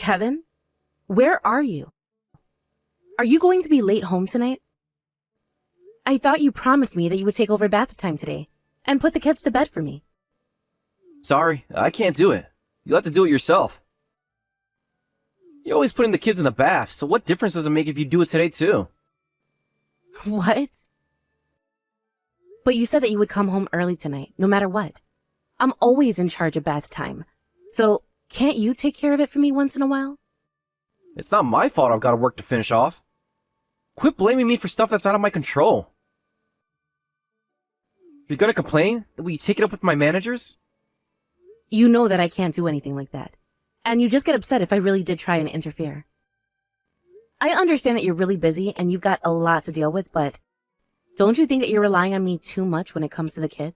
Kevin, where are you? Are you going to be late home tonight? I thought you promised me that you would take over bath time today and put the kids to bed for me. Sorry, I can't do it. You'll have to do it yourself. You're always putting the kids in the bath, so what difference does it make if you do it today too? What? But you said that you would come home early tonight, no matter what. I'm always in charge of bath time, so can't you take care of it for me once in a while? It's not my fault I've got work to finish off. Quit blaming me for stuff that's out of my control. If you're gonna complain, then will you take it up with my managers? You know that I can't do anything like that, and you just get upset if I really did try and interfere. I understand that you're really busy and you've got a lot to deal with, but don't you think that you're relying on me too much when it comes to the kids?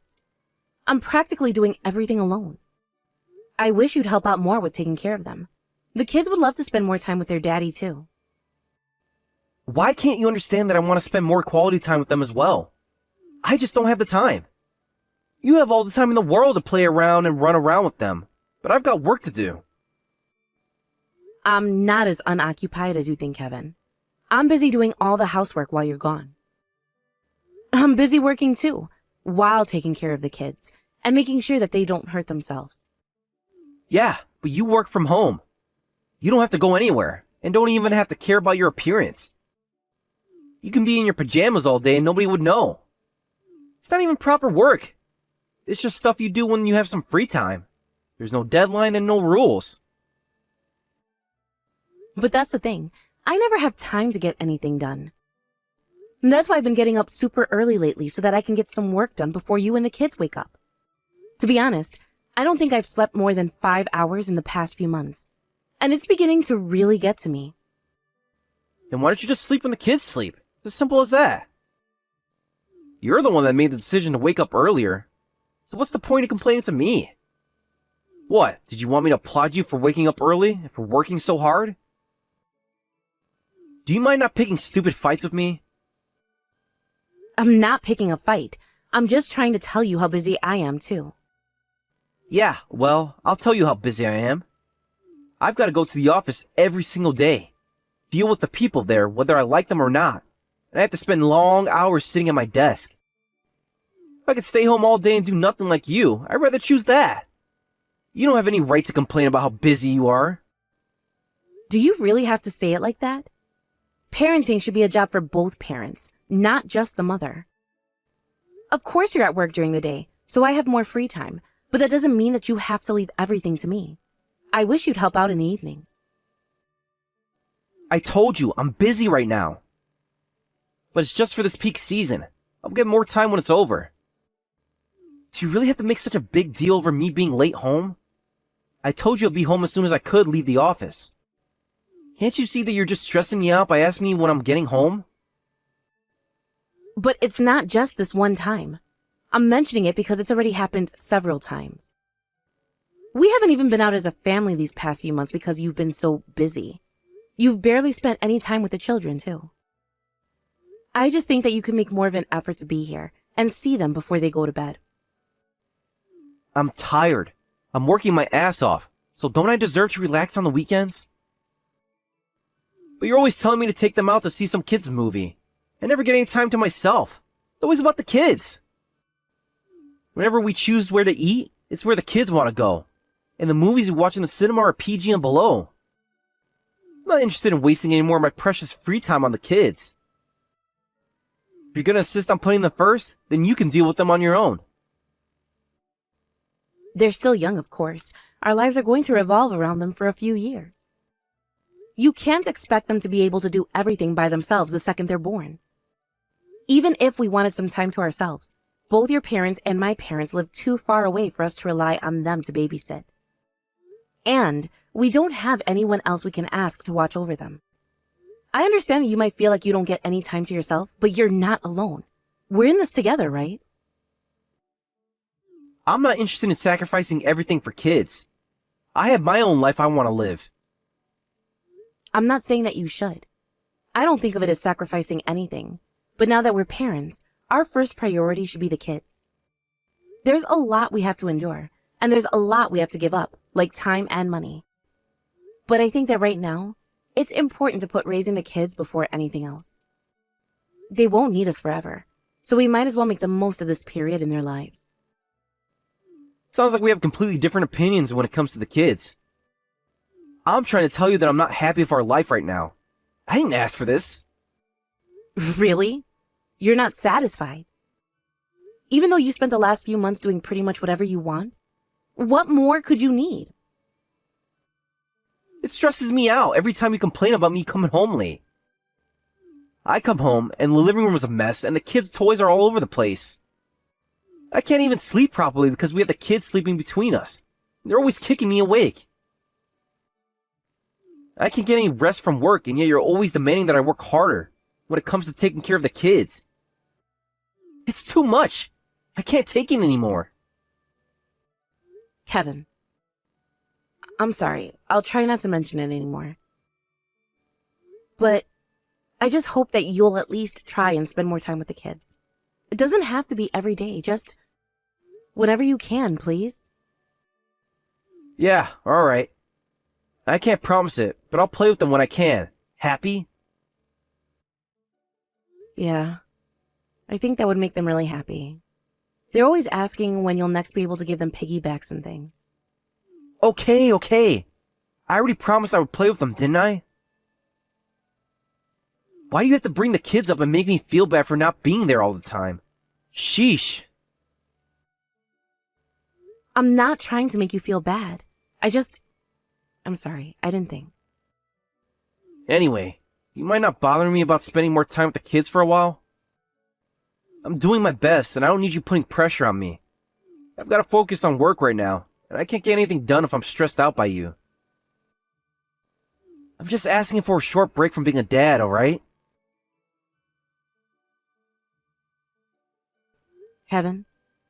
I'm practically doing everything alone. I wish you'd help out more with taking care of them. The kids would love to spend more time with their daddy, too. Why can't you understand that I want to spend more quality time with them as well? I just don't have the time. You have all the time in the world to play around and run around with them, but I've got work to do. I'm not as unoccupied as you think, Kevin. I'm busy doing all the housework while you're gone. I'm busy working, too, while taking care of the kids and making sure that they don't hurt themselves. Yeah, but you work from home. You don't have to go anywhere, and don't even have to care about your appearance. You can be in your pajamas all day and nobody would know. It's not even proper work. It's just stuff you do when you have some free time. There's no deadline and no rules. But that's the thing. I never have time to get anything done. And that's why I've been getting up super early lately so that I can get some work done before you and the kids wake up. To be honest, I don't think I've slept more than 5 hours in the past few months. And it's beginning to really get to me. Then why don't you just sleep when the kids sleep? It's as simple as that. You're the one that made the decision to wake up earlier. So what's the point of complaining to me? What, did you want me to applaud you for waking up early and for working so hard? Do you mind not picking stupid fights with me? I'm not picking a fight. I'm just trying to tell you how busy I am, too. Yeah, well, I'll tell you how busy I am. I've got to go to the office every single day. Deal with the people there, whether I like them or not. And I have to spend long hours sitting at my desk. If I could stay home all day and do nothing like you, I'd rather choose that. You don't have any right to complain about how busy you are. Do you really have to say it like that? Parenting should be a job for both parents, not just the mother. Of course you're at work during the day, so I have more free time, but that doesn't mean that you have to leave everything to me. I wish you'd help out in the evenings. I told you, I'm busy right now. But it's just for this peak season. I'll get more time when it's over. Do you really have to make such a big deal over me being late home? I told you I'd be home as soon as I could leave the office. Can't you see that you're just stressing me out by asking me when I'm getting home? But it's not just this one time. I'm mentioning it because it's already happened several times. We haven't even been out as a family these past few months because you've been so busy. You've barely spent any time with the children, too. I just think that you could make more of an effort to be here and see them before they go to bed. I'm tired. I'm working my ass off, so don't I deserve to relax on the weekends? But you're always telling me to take them out to see some kids' movie. I never get any time to myself. It's always about the kids. Whenever we choose where to eat, it's where the kids want to go. And the movies we watch in the cinema are PG and below. I'm not interested in wasting any more of my precious free time on the kids. If you're going to insist on putting them first, then you can deal with them on your own. They're still young, of course. Our lives are going to revolve around them for a few years. You can't expect them to be able to do everything by themselves the second they're born. Even if we wanted some time to ourselves, both your parents and my parents live too far away for us to rely on them to babysit. And we don't have anyone else we can ask to watch over them. I understand that you might feel like you don't get any time to yourself, but you're not alone. We're in this together, right? I'm not interested in sacrificing everything for kids. I have my own life I want to live. I'm not saying that you should. I don't think of it as sacrificing anything. But now that we're parents, our first priority should be the kids. There's a lot we have to endure, and there's a lot we have to give up, like time and money. But I think that right now, it's important to put raising the kids before anything else. They won't need us forever, so we might as well make the most of this period in their lives. Sounds like we have completely different opinions when it comes to the kids. I'm trying to tell you that I'm not happy with our life right now. I didn't ask for this. Really? You're not satisfied? Even though you spent the last few months doing pretty much whatever you want? What more could you need? It stresses me out every time you complain about me coming home late. I come home and the living room is a mess and the kids' toys are all over the place. I can't even sleep properly because we have the kids sleeping between us. They're always kicking me awake. I can't get any rest from work, and yet you're always demanding that I work harder when it comes to taking care of the kids. It's too much. I can't take it anymore. Kevin. I'm sorry. I'll try not to mention it anymore. But I just hope that you'll at least try and spend more time with the kids. It doesn't have to be every day, just whenever you can, please. Yeah, alright. I can't promise it, but I'll play with them when I can. Happy? Yeah. I think that would make them really happy. They're always asking when you'll next be able to give them piggybacks and things. Okay. I already promised I would play with them, didn't I? Why do you have to bring the kids up and make me feel bad for not being there all the time? Sheesh. I'm not trying to make you feel bad. I'm sorry. I didn't think. Anyway, you mind not bothering me about spending more time with the kids for a while? I'm doing my best, and I don't need you putting pressure on me. I've got to focus on work right now, and I can't get anything done if I'm stressed out by you. I'm just asking for a short break from being a dad, alright? Kevin,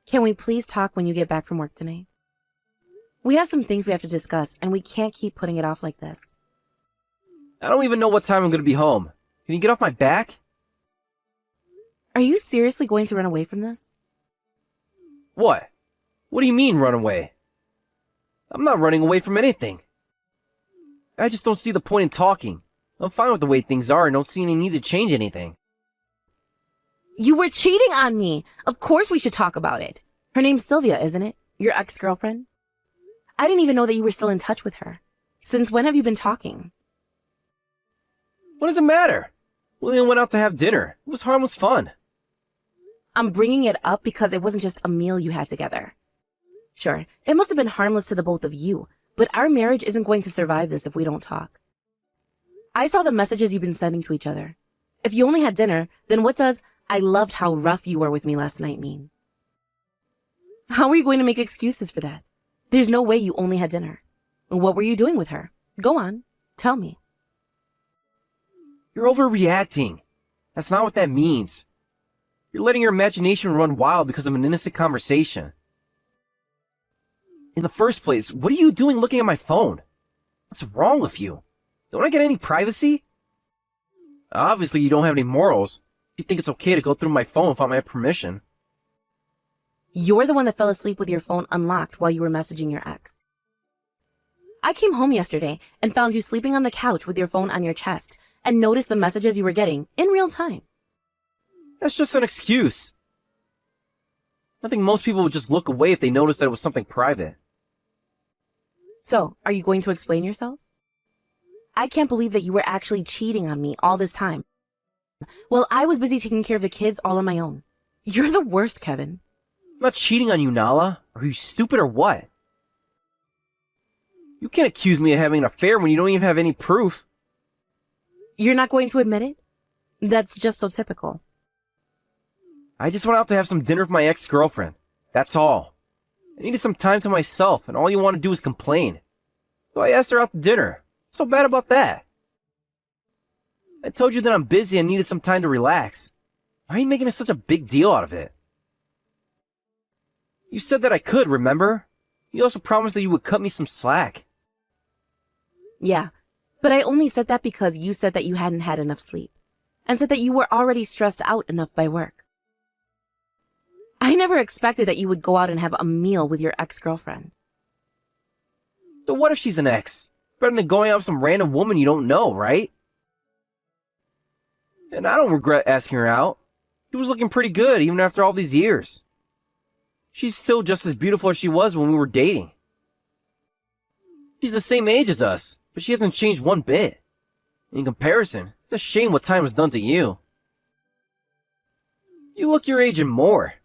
can we please talk when you get back from work tonight? We have some things we have to discuss, and we can't keep putting it off like this. I don't even know what time I'm going to be home. Can you get off my back? Are you seriously going to run away from this? What? What do you mean, run away? I'm not running away from anything. I just don't see the point in talking. I'm fine with the way things are and don't see any need to change anything. You were cheating on me! Of course we should talk about it. Her name's Sylvia, isn't it? Your ex-girlfriend? I didn't even know that you were still in touch with her. Since when have you been talking? What does it matter? We only went out to have dinner. It was harmless fun. I'm bringing it up because it wasn't just a meal you had together. Sure, it must have been harmless to the both of you, but our marriage isn't going to survive this if we don't talk. I saw the messages you've been sending to each other. If you only had dinner, then what does "I loved how rough you were with me last night" mean? How are you going to make excuses for that? There's no way you only had dinner. What were you doing with her? Go on, tell me. You're overreacting. That's not what that means. You're letting your imagination run wild because of an innocent conversation. In the first place, what are you doing looking at my phone? What's wrong with you? Don't I get any privacy? Obviously, you don't have any morals. You think it's okay to go through my phone without my permission. You're the one that fell asleep with your phone unlocked while you were messaging your ex. I came home yesterday and found you sleeping on the couch with your phone on your chest and noticed the messages you were getting in real time. That's just an excuse. I think most people would just look away if they noticed that it was something private. So, are you going to explain yourself? I can't believe that you were actually cheating on me all this time. Well, I was busy taking care of the kids all on my own. You're the worst, Kevin. I'm not cheating on you, Nala. Are you stupid or what? You can't accuse me of having an affair when you don't even have any proof. You're not going to admit it? That's just so typical. I just went out to have some dinner with my ex-girlfriend. That's all. I needed some time to myself, and all you want to do is complain. So I asked her out to dinner. What's so bad about that? I told you that I'm busy and needed some time to relax. Why are you making such a big deal out of it? You said that I could, remember? You also promised that you would cut me some slack. Yeah, but I only said that because you said that you hadn't had enough sleep, and said that you were already stressed out enough by work. I never expected that you would go out and have a meal with your ex-girlfriend. So what if she's an ex? better than going out with some random woman you don't know, right? And I don't regret asking her out. She was looking pretty good even after all these years. She's still just as beautiful as she was when we were dating. She's the same age as us, but she hasn't changed one bit. In comparison, it's a shame what time has done to you. You look your age and more.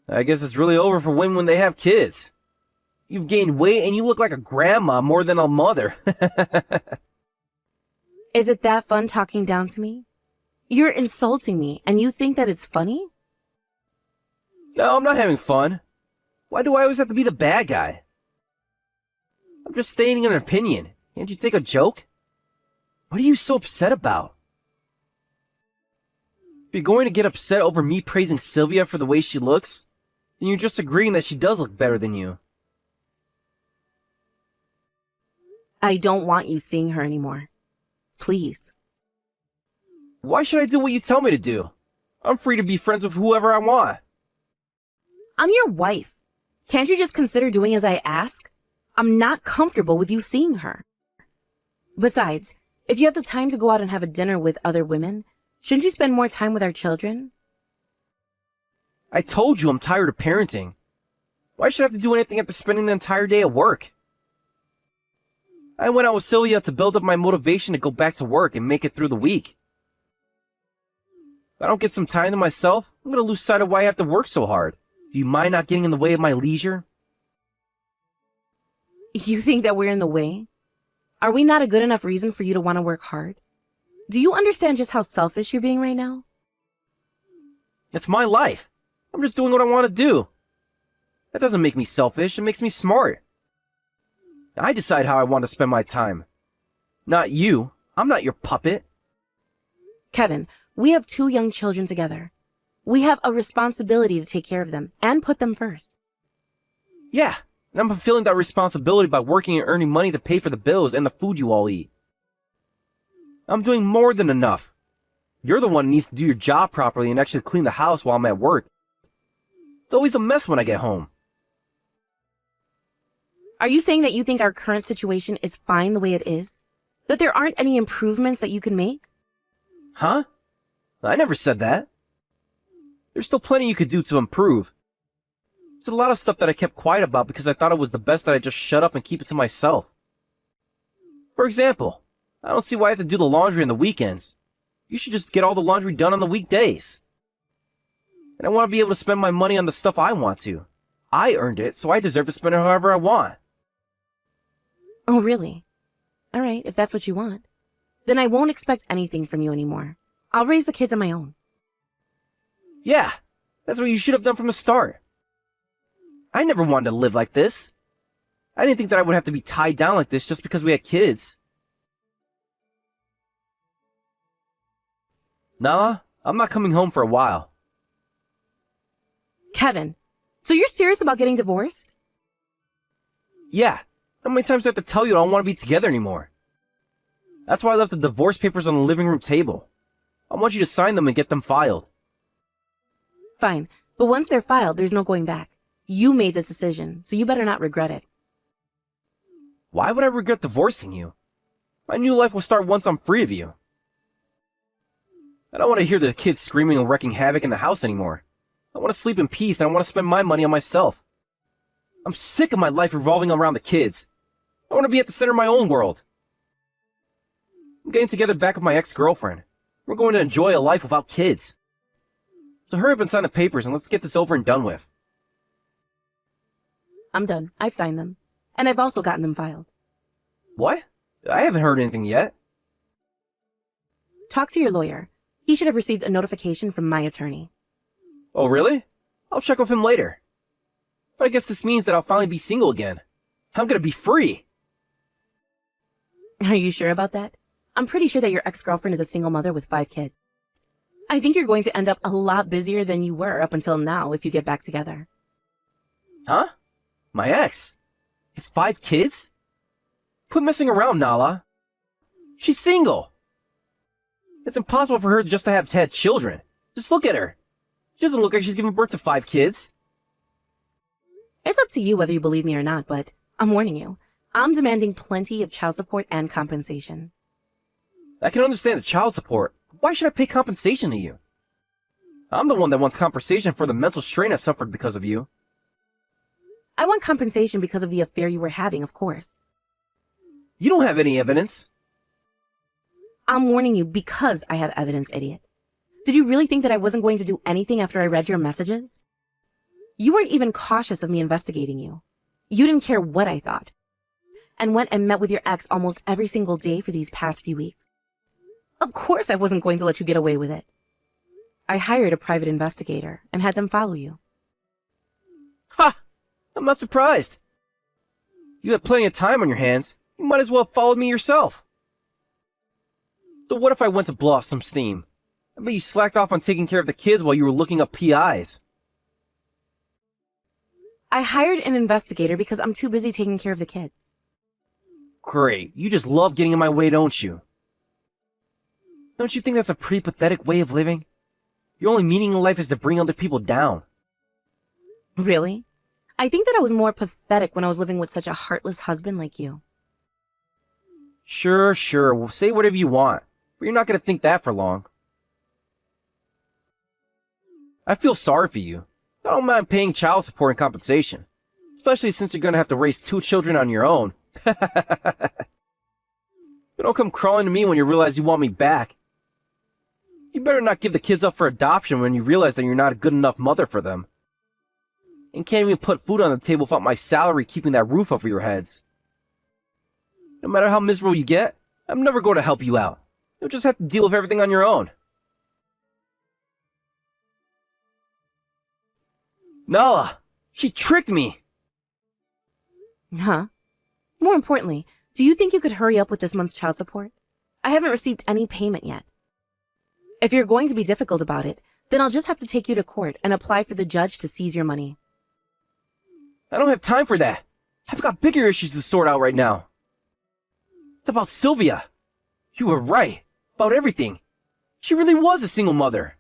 I guess it's really over for women when they have kids. You've gained weight and you look like a grandma more than a mother. Is it that fun talking down to me? You're insulting me, and you think that it's funny? No, I'm not having fun. Why do I always have to be the bad guy? I'm just stating an opinion. Can't you take a joke? What are you so upset about? If you're going to get upset over me praising Sylvia for the way she looks, then you're just agreeing that she does look better than you. I don't want you seeing her anymore. Please. Why should I do what you tell me to do? I'm free to be friends with whoever I want. I'm your wife. Can't you just consider doing as I ask? I'm not comfortable with you seeing her. Besides, if you have the time to go out and have a dinner with other women, shouldn't you spend more time with our children? I told you I'm tired of parenting. Why should I have to do anything after spending the entire day at work? I went out with Sylvia to build up my motivation to go back to work and make it through the week. If I don't get some time to myself, I'm going to lose sight of why I have to work so hard. Do you mind not getting in the way of my leisure? You think that we're in the way? Are we not a good enough reason for you to want to work hard? Do you understand just how selfish you're being right now? It's my life. I'm just doing what I want to do. That doesn't make me selfish, it makes me smart. I decide how I want to spend my time. Not you. I'm not your puppet. Kevin, we have 2 young children together. We have a responsibility to take care of them and put them first. Yeah, and I'm fulfilling that responsibility by working and earning money to pay for the bills and the food you all eat. I'm doing more than enough. You're the one who needs to do your job properly and actually clean the house while I'm at work. It's always a mess when I get home. Are you saying that you think our current situation is fine the way it is? That there aren't any improvements that you can make? Huh? I never said that. There's still plenty you could do to improve. There's a lot of stuff that I kept quiet about because I thought it was the best that I just shut up and keep it to myself. For example, I don't see why I have to do the laundry on the weekends. You should just get all the laundry done on the weekdays. And I want to be able to spend my money on the stuff I want to. I earned it, so I deserve to spend it however I want. Oh, really? All right, if that's what you want. Then I won't expect anything from you anymore. I'll raise the kids on my own. Yeah, that's what you should have done from the start. I never wanted to live like this. I didn't think that I would have to be tied down like this just because we had kids. Nah, I'm not coming home for a while. Kevin, so you're serious about getting divorced? Yeah, how many times do I have to tell you I don't want to be together anymore? That's why I left the divorce papers on the living room table. I want you to sign them and get them filed. Fine, but once they're filed, there's no going back. You made this decision, so you better not regret it. Why would I regret divorcing you? My new life will start once I'm free of you. I don't want to hear the kids screaming and wreaking havoc in the house anymore. I want to sleep in peace and I want to spend my money on myself. I'm sick of my life revolving around the kids. I want to be at the center of my own world. I'm getting together back with my ex-girlfriend. We're going to enjoy a life without kids. So hurry up and sign the papers and let's get this over and done with. I'm done. I've signed them. And I've also gotten them filed. What? I haven't heard anything yet. Talk to your lawyer. He should have received a notification from my attorney. Oh, really? I'll check with him later. But I guess this means that I'll finally be single again. I'm gonna be free. Are you sure about that? I'm pretty sure that your ex-girlfriend is a single mother with 5 kids. I think you're going to end up a lot busier than you were up until now if you get back together. Huh? My ex? Has 5 kids? Quit messing around, Nala. She's single. It's impossible for her just to have had children. Just look at her. She doesn't look like she's given birth to 5 kids. It's up to you whether you believe me or not, but I'm warning you. I'm demanding plenty of child support and compensation. I can understand the child support. Why should I pay compensation to you? I'm the one that wants compensation for the mental strain I suffered because of you. I want compensation because of the affair you were having, of course. You don't have any evidence. I'm warning you because I have evidence, idiot. Did you really think that I wasn't going to do anything after I read your messages? You weren't even cautious of me investigating you. You didn't care what I thought. And went and met with your ex almost every single day for these past few weeks. Of course I wasn't going to let you get away with it. I hired a private investigator and had them follow you. Ha! I'm not surprised. You had plenty of time on your hands. You might as well have followed me yourself. So what if I went to blow off some steam? I bet you slacked off on taking care of the kids while you were looking up PIs. I hired an investigator because I'm too busy taking care of the kids. Great. You just love getting in my way, don't you? Don't you think that's a pretty pathetic way of living? Your only meaning in life is to bring other people down. Really? I think that I was more pathetic when I was living with such a heartless husband like you. Sure. Well, say whatever you want, but you're not going to think that for long. I feel sorry for you. I don't mind paying child support and compensation, especially since you're going to have to raise 2 children on your own. But don't come crawling to me when you realize you want me back. You better not give the kids up for adoption when you realize that you're not a good enough mother for them. And can't even put food on the table without my salary keeping that roof over your heads. No matter how miserable you get, I'm never going to help you out. You'll just have to deal with everything on your own. Nala! She tricked me! Huh? More importantly, do you think you could hurry up with this month's child support? I haven't received any payment yet. If you're going to be difficult about it, then I'll just have to take you to court and apply for the judge to seize your money. I don't have time for that. I've got bigger issues to sort out right now. It's about Sylvia. You were right. About everything. She really was a single mother.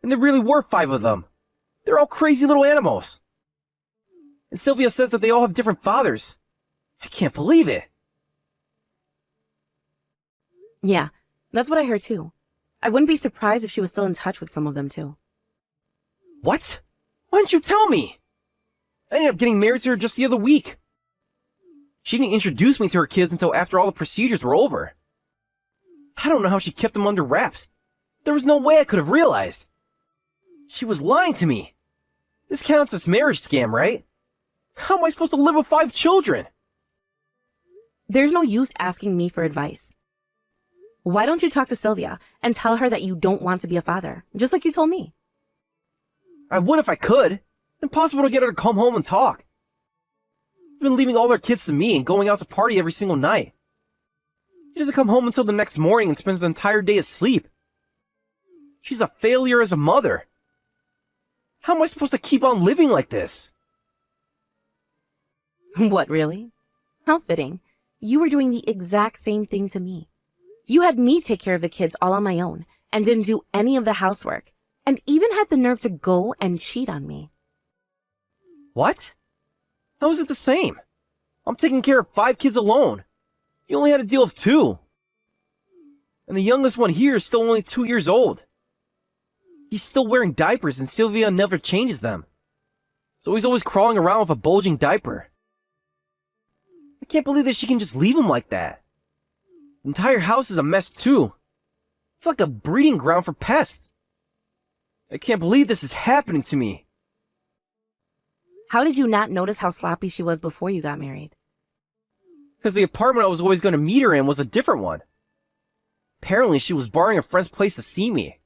And there really were 5 of them. They're all crazy little animals. And Sylvia says that they all have different fathers. I can't believe it. Yeah, that's what I heard too. I wouldn't be surprised if she was still in touch with some of them too. What? Why didn't you tell me? I ended up getting married to her just the other week. She didn't introduce me to her kids until after all the procedures were over. I don't know how she kept them under wraps. There was no way I could have realized. She was lying to me. This counts as marriage scam, right? How am I supposed to live with 5 children? There's no use asking me for advice. Why don't you talk to Sylvia and tell her that you don't want to be a father, just like you told me? I would if I could. It's impossible to get her to come home and talk. She's been leaving all their kids to me and going out to party every single night. She doesn't come home until the next morning and spends the entire day asleep. She's a failure as a mother. How am I supposed to keep on living like this? What, really? How fitting. You were doing the exact same thing to me. You had me take care of the kids all on my own and didn't do any of the housework, and even had the nerve to go and cheat on me. What? How is it the same? I'm taking care of 5 kids alone. You only had to deal with 2. And the youngest one here is still only 2 years old. He's still wearing diapers and Sylvia never changes them. So he's always crawling around with a bulging diaper. I can't believe that she can just leave him like that. The entire house is a mess too. It's like a breeding ground for pests. I can't believe this is happening to me. How did you not notice how sloppy she was before you got married? Because the apartment I was always going to meet her in was a different one. Apparently she was borrowing a friend's place to see me.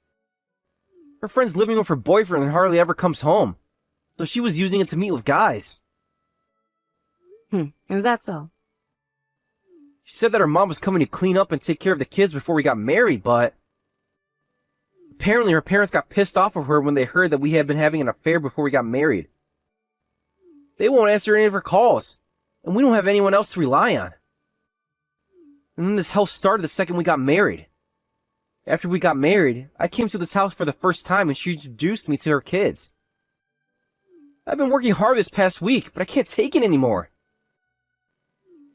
Her friend's living with her boyfriend and hardly ever comes home, so she was using it to meet with guys. Is that so? She said that her mom was coming to clean up and take care of the kids before we got married, but apparently her parents got pissed off of her when they heard that we had been having an affair before we got married. They won't answer any of her calls, and we don't have anyone else to rely on. And then this hell started the second we got married. After we got married, I came to this house for the first time and she introduced me to her kids. I've been working hard this past week, but I can't take it anymore.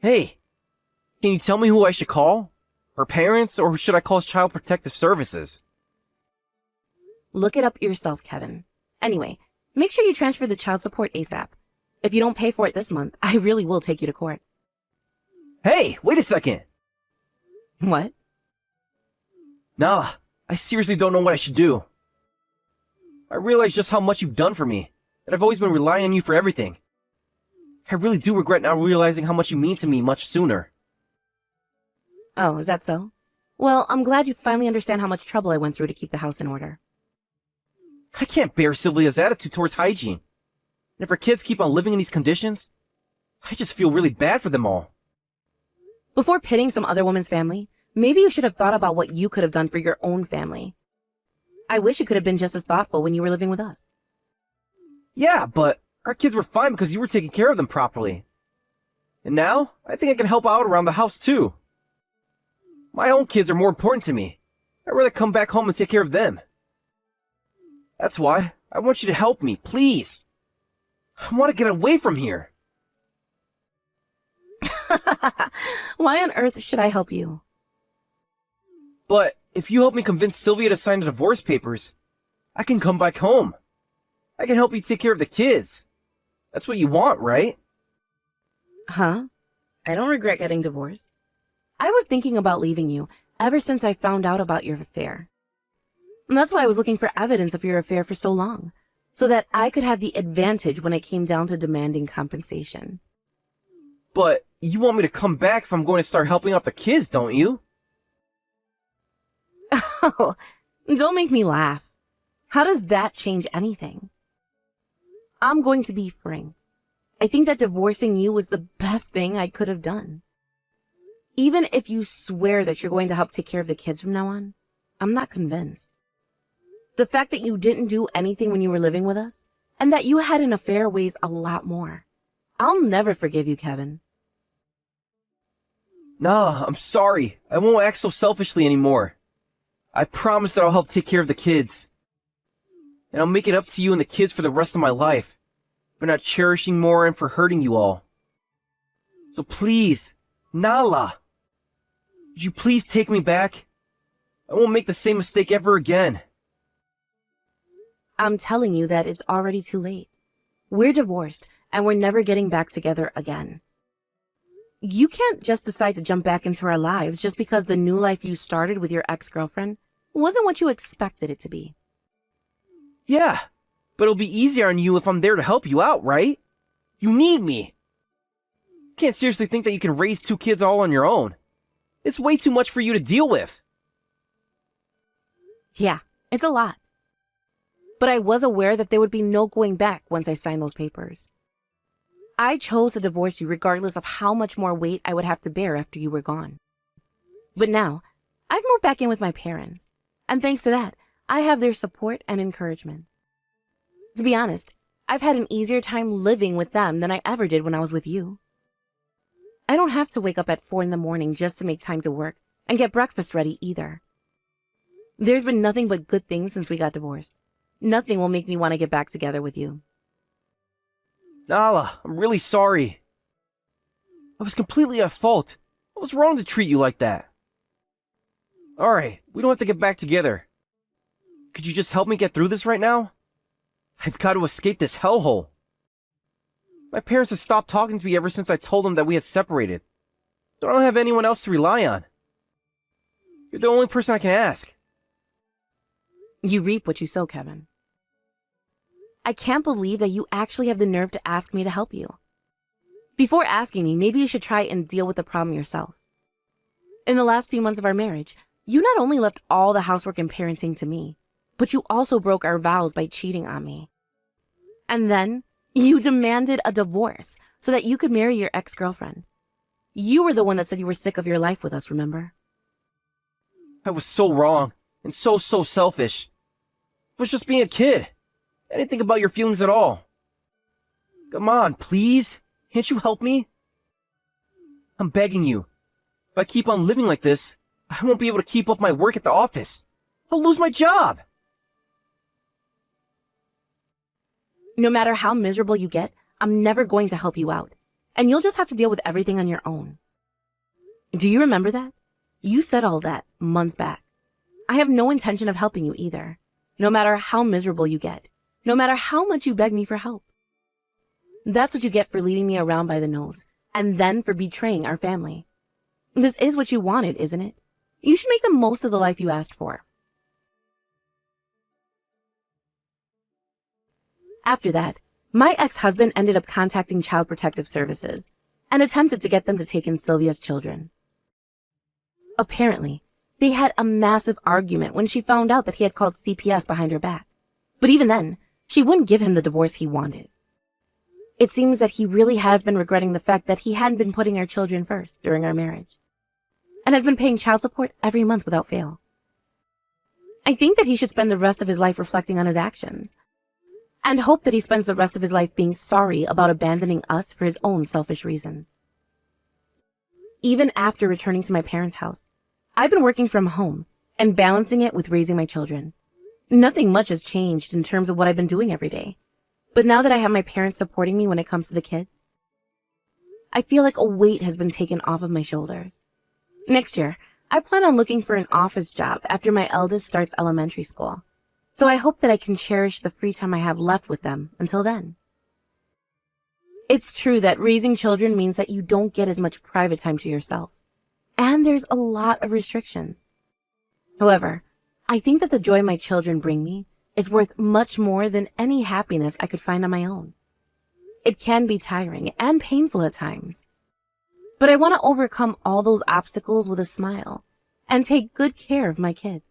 Hey, can you tell me who I should call? Her parents, or should I call Child Protective Services? Look it up yourself, Kevin. Anyway, make sure you transfer the child support ASAP. If you don't pay for it this month, I really will take you to court. Hey, wait a second! What? Nah, I seriously don't know what I should do. I realize just how much you've done for me, that I've always been relying on you for everything. I really do regret not realizing how much you mean to me much sooner. Oh, is that so? Well, I'm glad you finally understand how much trouble I went through to keep the house in order. I can't bear Sylvia's attitude towards hygiene. And if her kids keep on living in these conditions, I just feel really bad for them all. Before pitting some other woman's family, maybe you should have thought about what you could have done for your own family. I wish you could have been just as thoughtful when you were living with us. Yeah, but our kids were fine because you were taking care of them properly. And now, I think I can help out around the house too. My own kids are more important to me. I'd rather come back home and take care of them. That's why I want you to help me, please. I want to get away from here. Why on earth should I help you? But if you help me convince Sylvia to sign the divorce papers, I can come back home. I can help you take care of the kids. That's what you want, right? Huh? I don't regret getting divorced. I was thinking about leaving you ever since I found out about your affair. And that's why I was looking for evidence of your affair for so long, so that I could have the advantage when it came down to demanding compensation. But you want me to come back if I'm going to start helping out the kids, don't you? Oh, don't make me laugh. How does that change anything? I'm going to be frank. I think that divorcing you was the best thing I could have done. Even if you swear that you're going to help take care of the kids from now on, I'm not convinced. The fact that you didn't do anything when you were living with us, and that you had an affair weighs a lot more. I'll never forgive you, Kevin. Nah, I'm sorry. I won't act so selfishly anymore. I promise that I'll help take care of the kids. And I'll make it up to you and the kids for the rest of my life, for not cherishing more and for hurting you all. So please, Nala, would you please take me back? I won't make the same mistake ever again. I'm telling you that it's already too late. We're divorced, and we're never getting back together again. You can't just decide to jump back into our lives just because the new life you started with your ex-girlfriend wasn't what you expected it to be. Yeah, but it'll be easier on you if I'm there to help you out, right? You need me. You can't seriously think that you can raise 2 kids all on your own. It's way too much for you to deal with. Yeah, it's a lot. But I was aware that there would be no going back once I signed those papers. I chose to divorce you regardless of how much more weight I would have to bear after you were gone. But now, I've moved back in with my parents, and thanks to that, I have their support and encouragement. To be honest, I've had an easier time living with them than I ever did when I was with you. I don't have to wake up at 4 in the morning just to make time to work and get breakfast ready either. There's been nothing but good things since we got divorced. Nothing will make me want to get back together with you. Nala, I'm really sorry. I was completely at fault. I was wrong to treat you like that. Alright, we don't have to get back together. Could you just help me get through this right now? I've got to escape this hellhole. My parents have stopped talking to me ever since I told them that we had separated. I don't have anyone else to rely on. You're the only person I can ask. You reap what you sow, Kevin. I can't believe that you actually have the nerve to ask me to help you. Before asking me, maybe you should try and deal with the problem yourself. In the last few months of our marriage, you not only left all the housework and parenting to me, but you also broke our vows by cheating on me. And then, you demanded a divorce so that you could marry your ex-girlfriend. You were the one that said you were sick of your life with us, remember? I was so wrong, and so selfish. I was just being a kid. I didn't think about your feelings at all. Come on, please. Can't you help me? I'm begging you. If I keep on living like this, I won't be able to keep up my work at the office. I'll lose my job. No matter how miserable you get, I'm never going to help you out. and you'll just have to deal with everything on your own. Do you remember that? You said all that months back. I have no intention of helping you either, no matter how miserable you get, no matter how much you beg me for help. That's what you get for leading me around by the nose, and then for betraying our family. This is what you wanted, isn't it? You should make the most of the life you asked for. After that, my ex-husband ended up contacting Child Protective Services and attempted to get them to take in Sylvia's children. Apparently, they had a massive argument when she found out that he had called CPS behind her back. But even then, she wouldn't give him the divorce he wanted. It seems that he really has been regretting the fact that he hadn't been putting our children first during our marriage, and has been paying child support every month without fail. I think that he should spend the rest of his life reflecting on his actions, and hope that he spends the rest of his life being sorry about abandoning us for his own selfish reasons. Even after returning to my parents' house, I've been working from home and balancing it with raising my children. Nothing much has changed in terms of what I've been doing every day. But now that I have my parents supporting me when it comes to the kids, I feel like a weight has been taken off of my shoulders. Next year, I plan on looking for an office job after my eldest starts elementary school. So I hope that I can cherish the free time I have left with them until then. It's true that raising children means that you don't get as much private time to yourself. And there's a lot of restrictions. However, I think that the joy my children bring me is worth much more than any happiness I could find on my own. It can be tiring and painful at times, but I want to overcome all those obstacles with a smile and take good care of my kids.